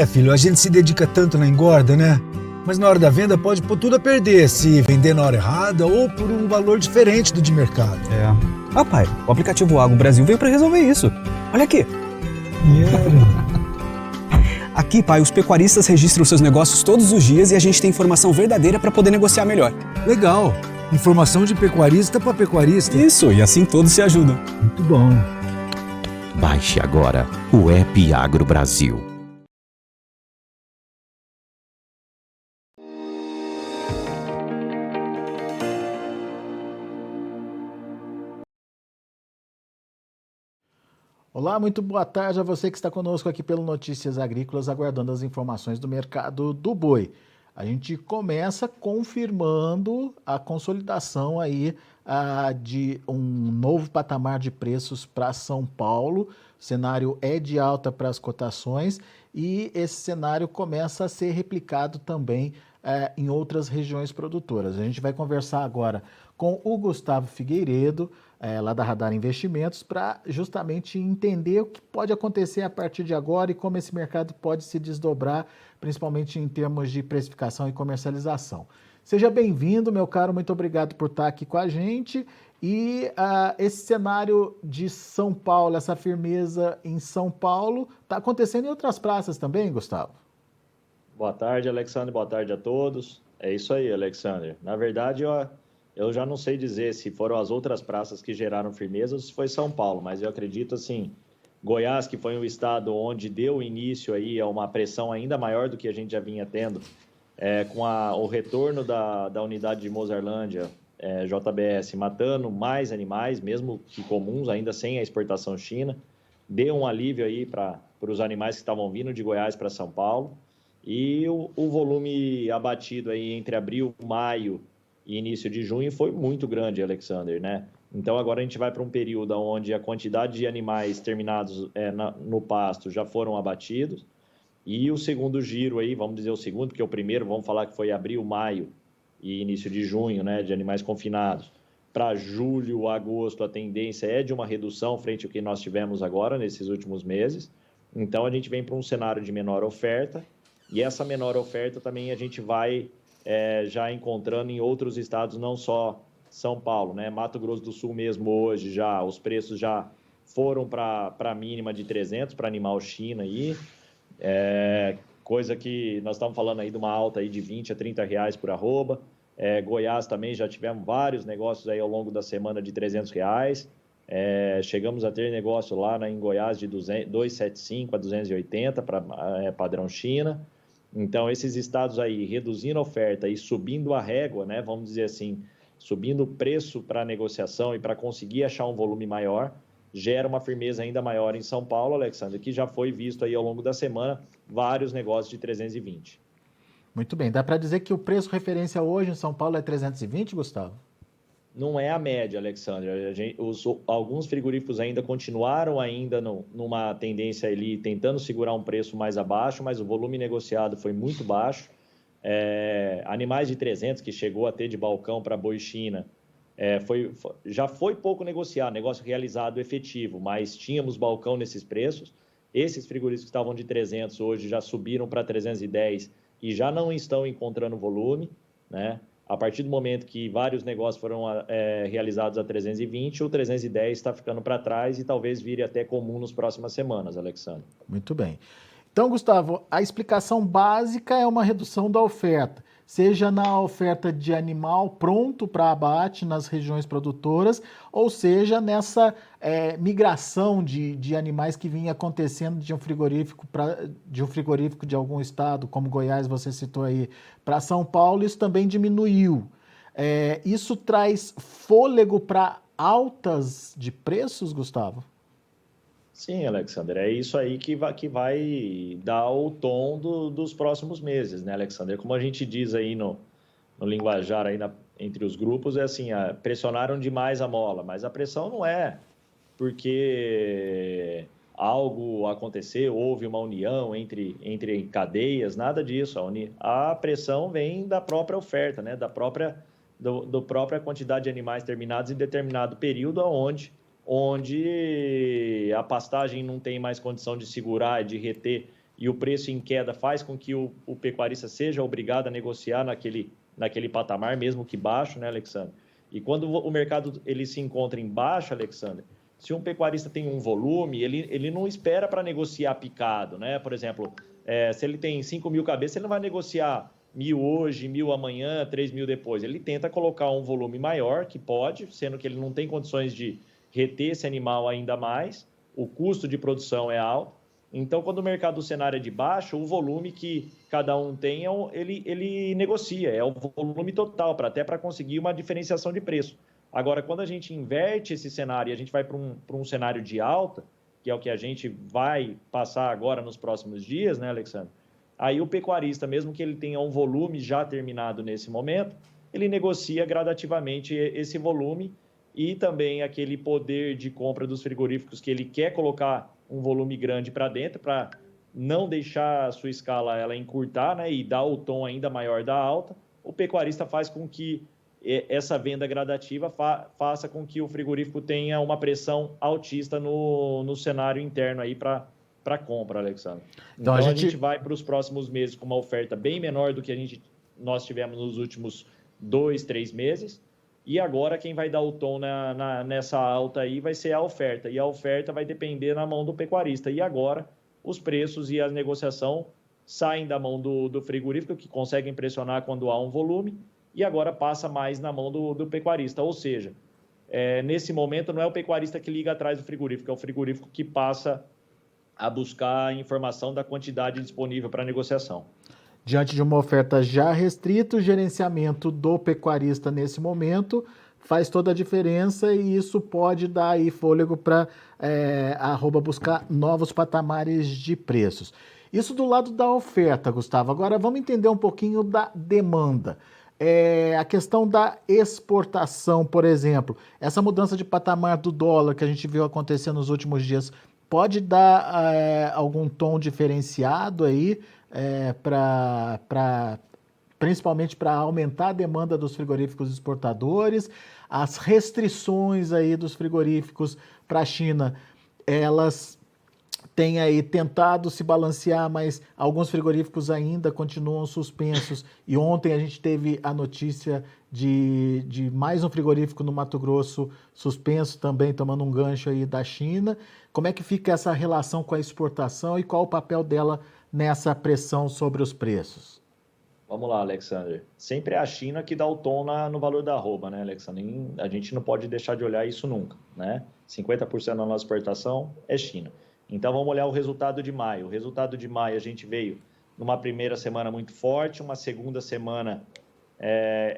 Filho, a gente se dedica tanto na engorda, né? Mas na hora da venda pode pôr tudo a perder se vender na hora errada ou por um valor diferente do de mercado. Ah, pai, o aplicativo Agro Brasil veio para resolver isso. Olha aqui. Aqui, pai, os pecuaristas registram seus negócios todos os dias e a gente tem informação verdadeira para poder negociar melhor. Legal. Informação de pecuarista para pecuarista. Isso, e assim todos se ajudam. Muito bom. Baixe agora o app Agro Brasil. Olá, muito boa tarde a você que está conosco aqui pelo Notícias Agrícolas, aguardando as informações do mercado do boi. A gente começa confirmando a consolidação aí de um novo patamar de preços para São Paulo. O cenário é de alta para as cotações e esse cenário começa a ser replicado também em outras regiões produtoras. A gente vai conversar agora com o Gustavo Figueiredo, lá da Radar Investimentos, para justamente entender o que pode acontecer a partir de agora e como esse mercado pode se desdobrar, principalmente em termos de precificação e comercialização. Seja bem-vindo, meu caro, muito obrigado por estar aqui com a gente. E esse cenário de São Paulo, essa firmeza em São Paulo, está acontecendo em outras praças também, Gustavo? Boa tarde, Alexandre, boa tarde a todos. É isso aí, Alexandre. Na verdade, eu já não sei dizer se foram as outras praças que geraram firmeza ou se foi São Paulo, mas eu acredito assim, Goiás, que foi um estado onde deu início aí a uma pressão ainda maior do que a gente já vinha tendo, com o retorno da unidade de Mozarlândia, JBS, matando mais animais, mesmo que comuns, ainda sem a exportação China, deu um alívio aí para os animais que estavam vindo de Goiás para São Paulo, e o volume abatido aí entre abril, maio e início de junho foi muito grande, Alexander, né? Então agora a gente vai para um período onde a quantidade de animais terminados no pasto já foram abatidos, e o segundo giro aí, vamos dizer o segundo, porque o primeiro, vamos falar que foi abril, maio e início de junho, né, de animais confinados. Para julho, agosto, a tendência é de uma redução frente ao que nós tivemos agora nesses últimos meses. Então a gente vem para um cenário de menor oferta, e essa menor oferta também a gente vai já encontrando em outros estados, não só São Paulo, né? Mato Grosso do Sul mesmo hoje já, os preços já foram para a mínima de 300 para animal China aí, coisa que nós estamos falando aí de uma alta aí de 20 a 30 reais por arroba. Goiás também já tivemos vários negócios aí ao longo da semana de 300 reais. Chegamos a ter negócio lá em Goiás de 275 a 280 para padrão China. Então, esses estados aí reduzindo a oferta e subindo a régua, né, vamos dizer assim, subindo o preço para a negociação e para conseguir achar um volume maior, gera uma firmeza ainda maior em São Paulo, Alexandre, que já foi visto aí ao longo da semana vários negócios de 320. Muito bem. Dá para dizer que o preço referência hoje em São Paulo é 320, Gustavo? Não é a média, Alexandre. Alguns frigoríficos ainda continuaram numa tendência ali, tentando segurar um preço mais abaixo, mas o volume negociado foi muito baixo. Animais de 300 que chegou a ter de balcão para boi China, já foi pouco negociado, negócio realizado efetivo, mas tínhamos balcão nesses preços. Esses frigoríficos que estavam de 300 hoje já subiram para 310 e já não estão encontrando volume, né? A partir do momento que vários negócios foram realizados a 320, o 310 está ficando para trás e talvez vire até comum nas próximas semanas, Alexandre. Muito bem. Então, Gustavo, a explicação básica é uma redução da oferta, seja na oferta de animal pronto para abate nas regiões produtoras, ou seja nessa migração de animais que vinha acontecendo de um frigorífico de algum estado, como Goiás, você citou aí, para São Paulo, isso também diminuiu. Isso traz fôlego para altas de preços, Gustavo? Sim, Alexander, é isso aí que vai dar o tom dos próximos meses, né, Alexander? Como a gente diz aí no linguajar aí entre os grupos, é assim, pressionaram demais a mola, mas a pressão não é porque algo aconteceu, houve uma união entre cadeias, nada disso. A pressão vem da própria oferta, né, da própria quantidade de animais terminados em determinado período onde a pastagem não tem mais condição de segurar, de reter e o preço em queda faz com que o pecuarista seja obrigado a negociar naquele patamar, mesmo que baixo, né, Alexandre? E quando o mercado ele se encontra em baixo, Alexandre, se um pecuarista tem um volume, ele não espera para negociar picado, né? Por exemplo, se ele tem 5 mil cabeças, ele não vai negociar 1.000 hoje, 1.000 amanhã, 3.000 depois. Ele tenta colocar um volume maior, que pode, sendo que ele não tem condições de reter esse animal ainda mais, o custo de produção é alto. Então, quando o mercado do cenário é de baixo, o volume que cada um tem, ele negocia, é o volume total, até para conseguir uma diferenciação de preço. Agora, quando a gente inverte esse cenário e a gente vai para um cenário de alta, que é o que a gente vai passar agora nos próximos dias, né, Alexandre? Aí o pecuarista, mesmo que ele tenha um volume já terminado nesse momento, ele negocia gradativamente esse volume e também aquele poder de compra dos frigoríficos que ele quer colocar um volume grande para dentro, para não deixar a sua escala ela encurtar, né, e dar o tom ainda maior da alta. O pecuarista faz com que essa venda gradativa faça com que o frigorífico tenha uma pressão altista no cenário interno aí para compra, Alexandre. Então a gente vai para os próximos meses com uma oferta bem menor do que nós tivemos nos últimos 2, 3 meses. E agora quem vai dar o tom nessa alta aí vai ser a oferta. E a oferta vai depender na mão do pecuarista. E agora os preços e a negociação saem da mão do frigorífico, que consegue impressionar quando há um volume, e agora passa mais na mão do pecuarista. Ou seja, nesse momento não é o pecuarista que liga atrás do frigorífico, é o frigorífico que passa a buscar a informação da quantidade disponível para negociação. Diante de uma oferta já restrita, o gerenciamento do pecuarista nesse momento faz toda a diferença e isso pode dar aí fôlego para a arroba buscar novos patamares de preços. Isso do lado da oferta, Gustavo. Agora vamos entender um pouquinho da demanda. A questão da exportação, por exemplo, essa mudança de patamar do dólar que a gente viu acontecer nos últimos dias, pode dar algum tom diferenciado aí, principalmente para aumentar a demanda dos frigoríficos exportadores? As restrições aí dos frigoríficos para a China, elas têm aí tentado se balancear, mas alguns frigoríficos ainda continuam suspensos. E ontem a gente teve a notícia de mais um frigorífico no Mato Grosso suspenso também, tomando um gancho aí da China. Como é que fica essa relação com a exportação e qual o papel dela nessa pressão sobre os preços? Vamos lá, Alexandre. Sempre é a China que dá o tom no valor da arroba, né, Alexandre? A gente não pode deixar de olhar isso nunca, né? 50% da nossa exportação é China. Então, vamos olhar o resultado de maio. O resultado de maio, a gente veio numa primeira semana muito forte, uma segunda semana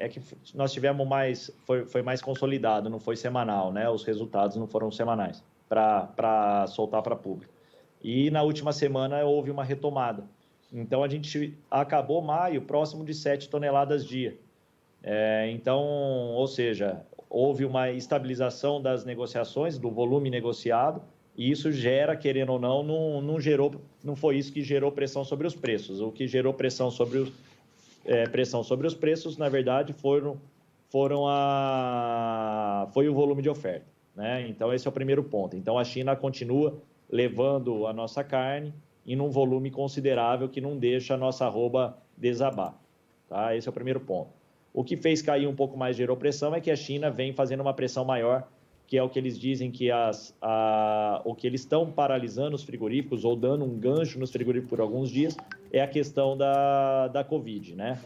que nós tivemos foi mais consolidado, não foi semanal, né? Os resultados não foram semanais para soltar para público. E na última semana houve uma retomada. Então, a gente acabou maio próximo de 7 toneladas dia. Então, ou seja, houve uma estabilização das negociações, do volume negociado, e isso gera, querendo ou não, não foi isso que gerou pressão sobre os preços. O que gerou pressão sobre os preços, na verdade, foi o volume de oferta, né? Então, esse é o primeiro ponto. Então, a China continua levando a nossa carne em um volume considerável que não deixa a nossa arroba desabar, tá? Esse é o primeiro ponto. O que fez cair um pouco mais, gerou pressão, é que a China vem fazendo uma pressão maior, que é o que eles dizem que o que eles estão paralisando os frigoríficos ou dando um gancho nos frigoríficos por alguns dias, é a questão da Covid, né?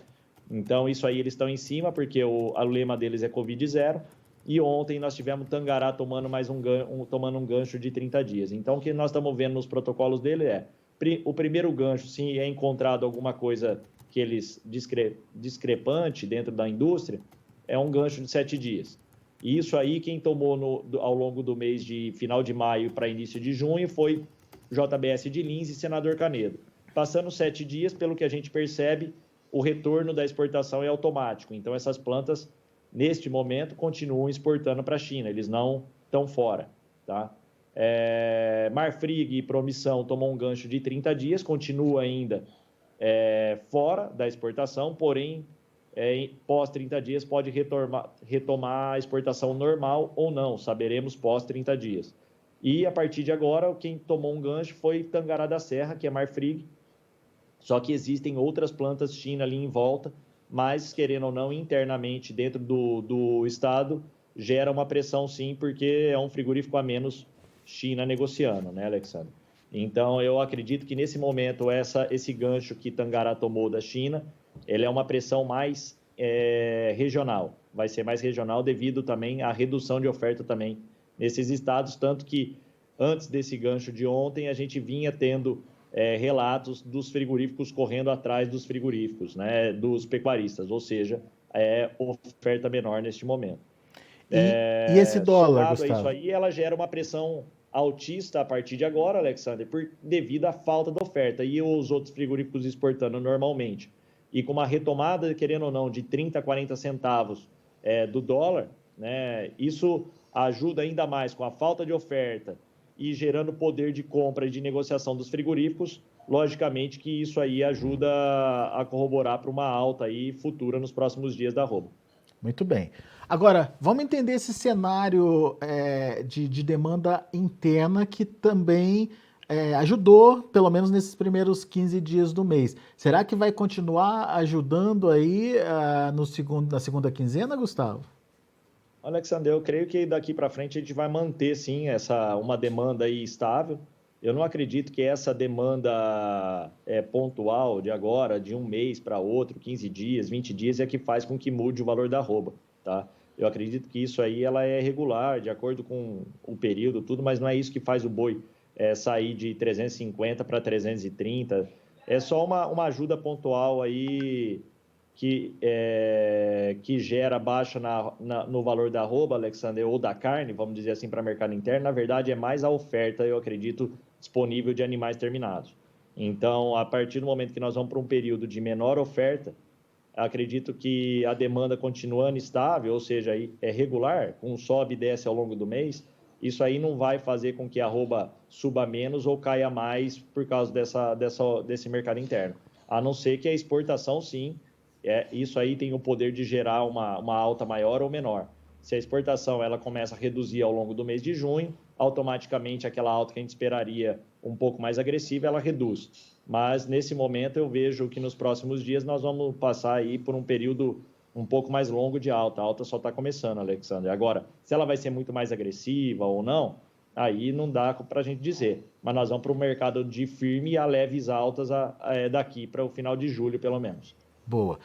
Então, isso aí eles estão em cima, porque o lema deles é Covid zero, e ontem nós tivemos Tangará tomando um gancho de 30 dias. Então, o que nós estamos vendo nos protocolos dele o primeiro gancho, se é encontrado alguma coisa que eles discrepante dentro da indústria, é um gancho de 7 dias. E isso aí, quem tomou ao longo do mês de final de maio para início de junho foi JBS de Lins e Senador Canedo. Passando 7 dias, pelo que a gente percebe, o retorno da exportação é automático. Então, essas plantas, neste momento, continuam exportando para a China, eles não estão fora, tá? Marfrig e Promissão tomou um gancho de 30 dias, continua ainda fora da exportação, porém, pós 30 dias pode retomar a exportação normal ou não, saberemos pós 30 dias. E a partir de agora, quem tomou um gancho foi Tangará da Serra, que é Marfrig, Só que existem outras plantas China ali em volta, mas, querendo ou não, internamente, dentro do estado, gera uma pressão sim, porque é um frigorífico a menos China negociando, né, Alexandre? Então, eu acredito que nesse momento, esse gancho que Tangará tomou da China, ele é uma pressão mais regional, vai ser mais regional devido também à redução de oferta também nesses estados, tanto que antes desse gancho de ontem, a gente vinha tendo relatos dos frigoríficos correndo atrás dos frigoríficos, né, dos pecuaristas, ou seja, oferta menor neste momento. E esse dólar, somado Gustavo? a isso aí, ela gera uma pressão altista a partir de agora, Alexander, devido à falta de oferta e os outros frigoríficos exportando normalmente. E com uma retomada, querendo ou não, de 30 a 40 centavos do dólar, né, isso ajuda ainda mais com a falta de oferta e gerando poder de compra e de negociação dos frigoríficos, logicamente que isso aí ajuda a corroborar para uma alta aí futura nos próximos dias da arroba. Muito bem. Agora, vamos entender esse cenário de demanda interna que também ajudou, pelo menos nesses primeiros 15 dias do mês. Será que vai continuar ajudando aí na segunda quinzena, Gustavo? Alexandre, eu creio que daqui para frente a gente vai manter, sim, uma demanda aí estável. Eu não acredito que essa demanda pontual de agora, de um mês para outro, 15 dias, 20 dias, é que faz com que mude o valor da arroba, tá? Eu acredito que isso aí ela é regular, de acordo com o período, tudo, mas não é isso que faz o boi sair de 350 para 330. É só uma ajuda pontual aí que gera baixa no valor da arroba, Alexander, ou da carne, vamos dizer assim, para o mercado interno. Na verdade, é mais a oferta, eu acredito, disponível de animais terminados. Então, a partir do momento que nós vamos para um período de menor oferta, acredito que a demanda continuando estável, ou seja, é regular, com sobe e desce ao longo do mês, isso aí não vai fazer com que a arroba suba menos ou caia mais por causa desse mercado interno. A não ser que a exportação, sim, isso aí tem o poder de gerar uma alta maior ou menor. Se a exportação ela começa a reduzir ao longo do mês de junho, automaticamente aquela alta que a gente esperaria um pouco mais agressiva, ela reduz. Mas nesse momento eu vejo que nos próximos dias nós vamos passar aí por um período um pouco mais longo de alta. A alta só está começando, Alexandre. Agora, se ela vai ser muito mais agressiva ou não, aí não dá para a gente dizer. Mas nós vamos para o mercado de firme a leves altas daqui para o final de julho, pelo menos. Boa.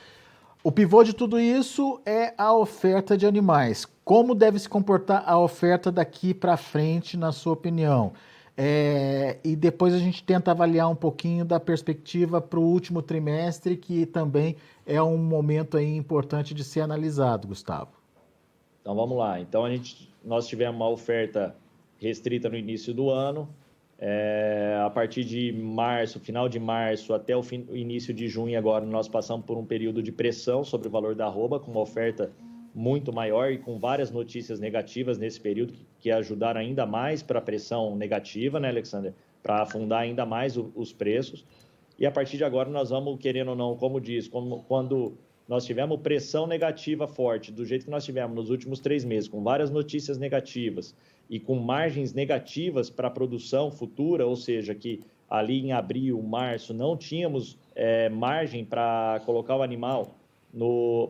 O pivô de tudo isso é a oferta de animais. Como deve se comportar a oferta daqui para frente, na sua opinião? E depois a gente tenta avaliar um pouquinho da perspectiva para o último trimestre, que também é um momento aí importante de ser analisado, Gustavo. Então vamos lá. Então nós tivemos uma oferta restrita no início do ano. A partir de março, final de março, até o início de junho agora, nós passamos por um período de pressão sobre o valor da arroba, com uma oferta muito maior e com várias notícias negativas nesse período que ajudaram ainda mais para a pressão negativa, né, Alexander? Para afundar ainda mais os preços. E a partir de agora nós vamos, querendo ou não, como diz, quando nós tivemos pressão negativa forte, do jeito que nós tivemos nos últimos 3 meses, com várias notícias negativas e com margens negativas para a produção futura, ou seja, que ali em abril, março, não tínhamos margem para colocar o animal,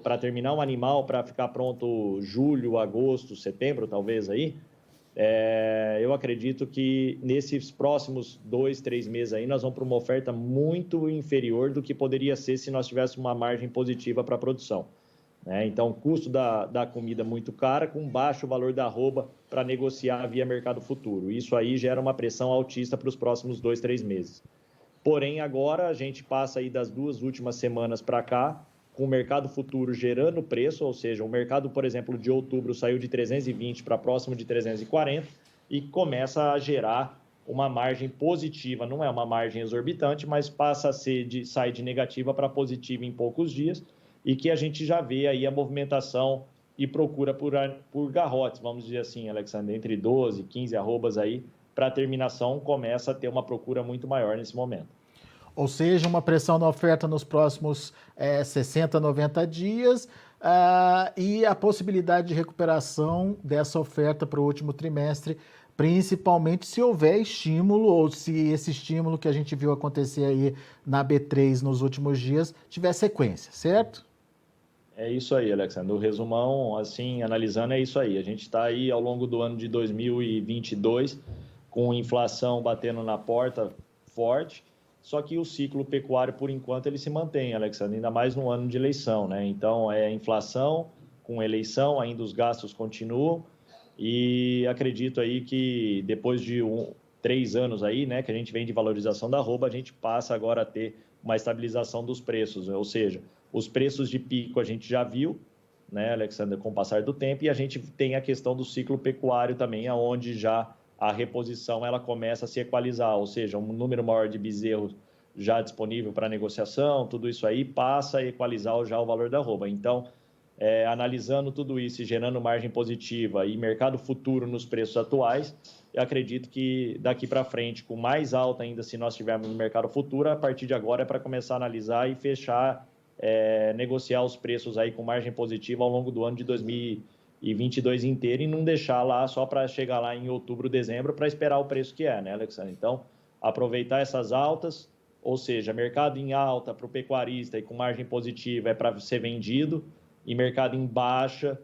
para terminar um animal, para ficar pronto julho, agosto, setembro, talvez aí, eu acredito que nesses próximos 2, 3 meses aí, nós vamos para uma oferta muito inferior do que poderia ser se nós tivéssemos uma margem positiva para a produção. Então, custo da comida muito cara, com baixo valor da arroba para negociar via mercado futuro. Isso aí gera uma pressão altista para os próximos 2, 3 meses. Porém, agora a gente passa aí das 2 últimas semanas para cá, com o mercado futuro gerando preço, ou seja, o mercado, por exemplo, de outubro saiu de 320 para próximo de 340 e começa a gerar uma margem positiva. Não é uma margem exorbitante, mas passa a sai de negativa para positiva em poucos dias, e que a gente já vê aí a movimentação e procura por garrotes, vamos dizer assim, Alexandre, entre 12 e 15 arrobas aí, para a terminação começa a ter uma procura muito maior nesse momento. Ou seja, uma pressão na oferta nos próximos 60, 90 dias e a possibilidade de recuperação dessa oferta para o último trimestre principalmente se houver estímulo ou se esse estímulo que a gente viu acontecer aí na B3 nos últimos dias tiver sequência, certo? É isso aí, Alexandre. O resumão, assim, analisando, é isso aí. A gente está aí ao longo do ano de 2022 com inflação batendo na porta forte, só que o ciclo pecuário, por enquanto, ele se mantém, Alexandre, ainda mais no ano de eleição, né? Então, é inflação com eleição, ainda os gastos continuam, e acredito aí que depois de 3 anos aí, né, que a gente vem de valorização da arroba, a gente passa agora a ter uma estabilização dos preços, ou seja, os preços de pico a gente já viu, né, Alexandre, com o passar do tempo, e a gente tem a questão do ciclo pecuário também, onde já a reposição ela começa a se equalizar, ou seja, um número maior de bezerros já disponível para negociação, tudo isso aí passa a equalizar já o valor da arroba. Então, analisando tudo isso e gerando margem positiva e mercado futuro nos preços atuais, eu acredito que daqui para frente, com mais alta ainda, se nós tivermos no mercado futuro, a partir de agora é para começar a analisar e fechar, negociar os preços aí com margem positiva ao longo do ano de 2022 inteiro e não deixar lá só para chegar lá em outubro, dezembro, para esperar o preço que é, né, Alexandre? Então, aproveitar essas altas, ou seja, mercado em alta para o pecuarista e com margem positiva é para ser vendido, e mercado em baixa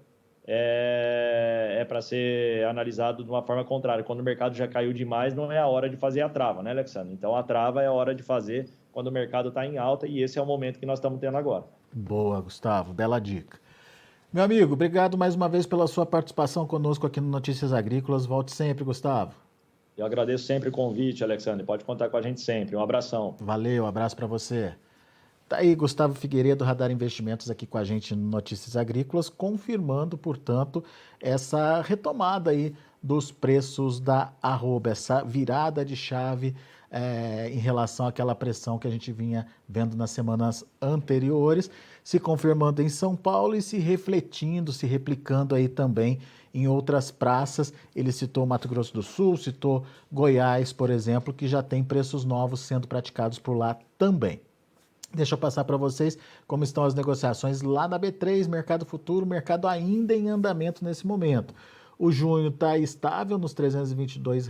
é para ser analisado de uma forma contrária. Quando o mercado já caiu demais, não é a hora de fazer a trava, né, Alexandre? Então, a trava é a hora de fazer quando o mercado está em alta e esse é o momento que nós estamos tendo agora. Boa, Gustavo. Bela dica. Meu amigo, obrigado mais uma vez pela sua participação conosco aqui no Notícias Agrícolas. Volte sempre, Gustavo. Eu agradeço sempre o convite, Alexandre. Pode contar com a gente sempre. Um abração. Valeu, abraço para você. Tá aí Gustavo Figueiredo, Radar Investimentos, aqui com a gente no Notícias Agrícolas, confirmando, portanto, essa retomada aí dos preços da arroba, essa virada de chave em relação àquela pressão que a gente vinha vendo nas semanas anteriores, se confirmando em São Paulo e se refletindo, se replicando aí também em outras praças. Ele citou Mato Grosso do Sul, citou Goiás, por exemplo, que já tem preços novos sendo praticados por lá também. Deixa eu passar para vocês como estão as negociações lá na B3, mercado futuro, mercado ainda em andamento nesse momento. O junho está estável nos R$ 322,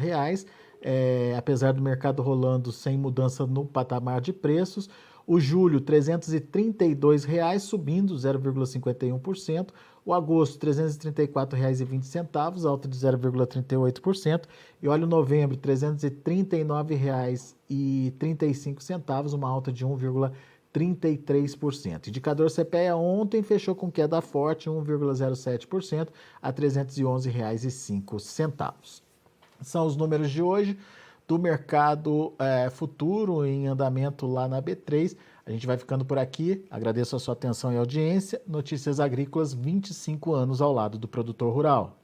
apesar do mercado rolando sem mudança no patamar de preços. O julho, R$ 332, subindo 0,51%. O agosto, R$ 334,20, alta de 0,38%. E olha o novembro, R$ 339,35, uma alta de 1,33%. Indicador CPEA ontem fechou com queda forte, 1,07%, a R$ 311,05. São os números de hoje do mercado futuro em andamento lá na B3. A gente vai ficando por aqui. Agradeço a sua atenção e audiência. Notícias Agrícolas, 25 anos ao lado do produtor rural.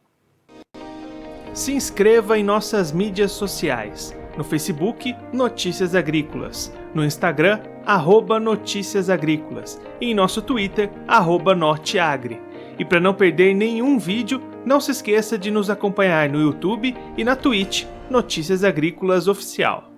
Se inscreva em nossas mídias sociais. No Facebook, Notícias Agrícolas. No Instagram, @Notícias Agrícolas. E em nosso Twitter, @Norteagri. E para não perder nenhum vídeo, não se esqueça de nos acompanhar no YouTube e na Twitch, Notícias Agrícolas Oficial.